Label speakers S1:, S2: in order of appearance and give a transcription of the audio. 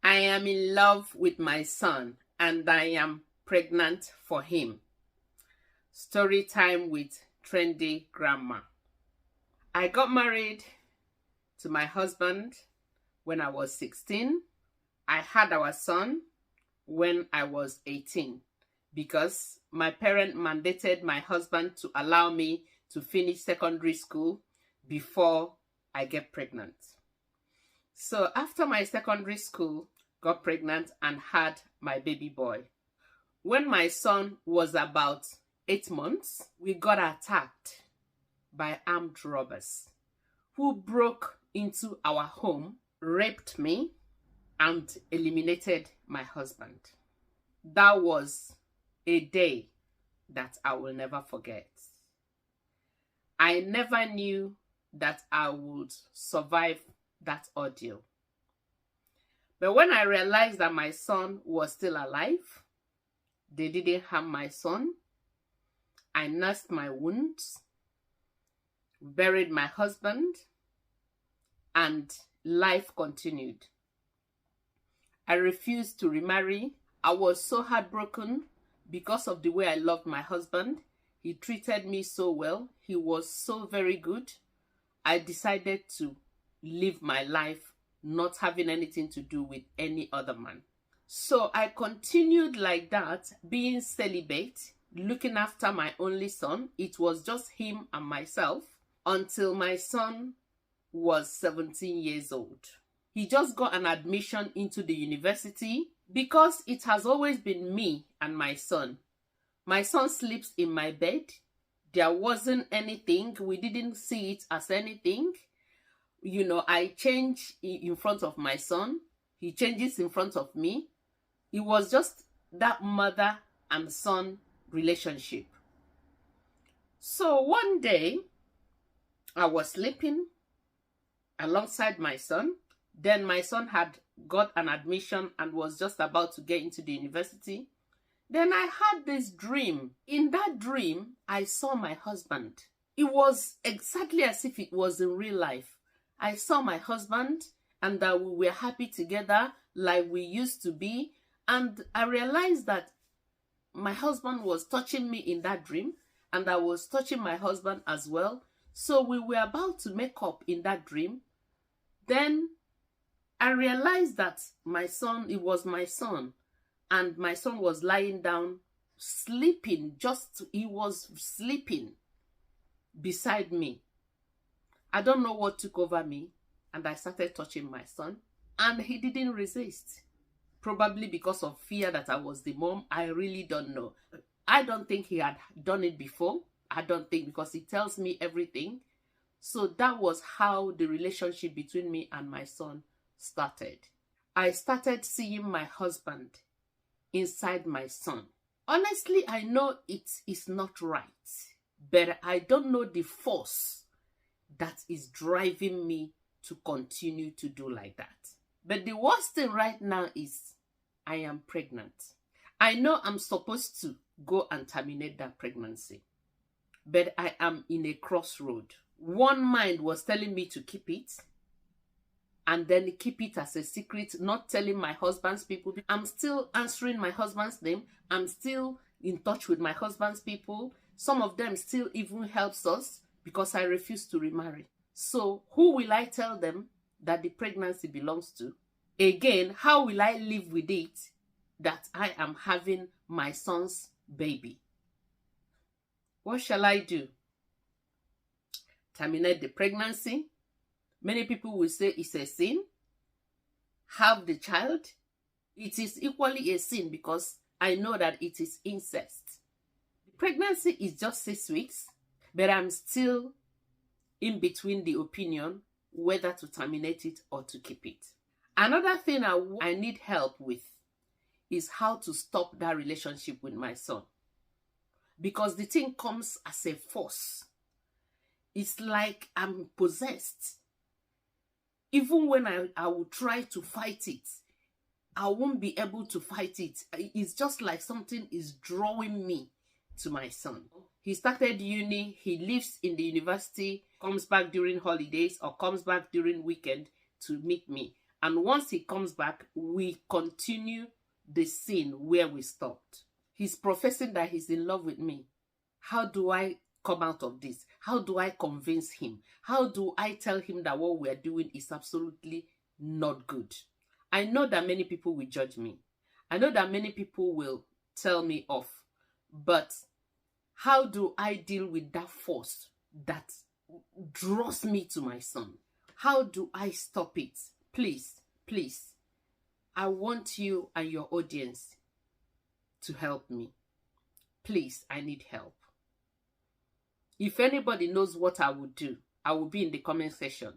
S1: I am in love with my son and I am pregnant for him. Story time with Trendy Grandma. I got married to my husband when I was 16. I had our son when I was 18 because my parent mandated my husband to allow me to finish secondary school before I get pregnant. So after my secondary school, got pregnant and had my baby boy. When my son was about 8 months, we got attacked by armed robbers who broke into our home, raped me, and eliminated my husband. That was a day that I will never forget. I never knew that I would survive that ordeal. But when I realized that my son was still alive, they didn't harm my son. I nursed my wounds, buried my husband, and life continued. I refused to remarry. I was so heartbroken because of the way I loved my husband. He treated me so well. He was so very good. I decided to live my life not having anything to do with any other man. So I continued like that, being celibate, looking after my only son. It was just him and myself until my son was 17 years old. He just got an admission into the university because it has always been me and my son. My son sleeps in my bed. There wasn't anything. We didn't see it as anything. You know, I change in front of my son. He changes in front of me. It was just that mother and son relationship. So one day, I was sleeping alongside my son. Then my son had got an admission and was just about to get into the university. Then I had this dream. In that dream, I saw my husband. It was exactly as if it was in real life. I saw my husband and that we were happy together like we used to be. And I realized that my husband was touching me in that dream and I was touching my husband as well. So we were about to make up in that dream. Then I realized that my son, it was my son. And my son was lying down, sleeping, he was sleeping beside me. I don't know what took over me, and I started touching my son, and he didn't resist. Probably because of fear that I was the mom, I really don't know. I don't think he had done it before. I don't think, because he tells me everything. So that was how the relationship between me and my son started. I started seeing my husband inside my son. Honestly, I know it is not right, but I don't know the force that is driving me to continue to do like that. But the worst thing right now is I am pregnant. I know I'm supposed to go and terminate that pregnancy, but I am in a crossroad. One mind was telling me to keep it, and then keep it as a secret, not telling my husband's people. I'm still answering my husband's name. I'm still in touch with my husband's people. Some of them still even helps us because I refuse to remarry. So who will I tell them that the pregnancy belongs to? Again, how will I live with it that I am having my son's baby? What shall I do? Terminate the pregnancy? Many people will say it's a sin. Have the child? It is equally a sin because I know that it is incest. The pregnancy is just 6 weeks, but I'm still in between the opinion whether to terminate it or to keep it. Another thing I need help with is how to stop that relationship with my son. Because the thing comes as a force. It's like I'm possessed. Even when I will try to fight it, I won't be able to fight it. It's just like something is drawing me to my son. He started uni, he lives in the university, comes back during holidays or comes back during weekend to meet me. And once he comes back, we continue the scene where we stopped. He's professing that he's in love with me. How do I come out of this? How do I convince him? How do I tell him that what we're doing is absolutely not good? I know that many people will judge me. I know that many people will tell me off. But how do I deal with that force that draws me to my son? How do I stop it? Please, please, I want you and your audience to help me. Please, I need help. If anybody knows what I would do, I will be in the comment section.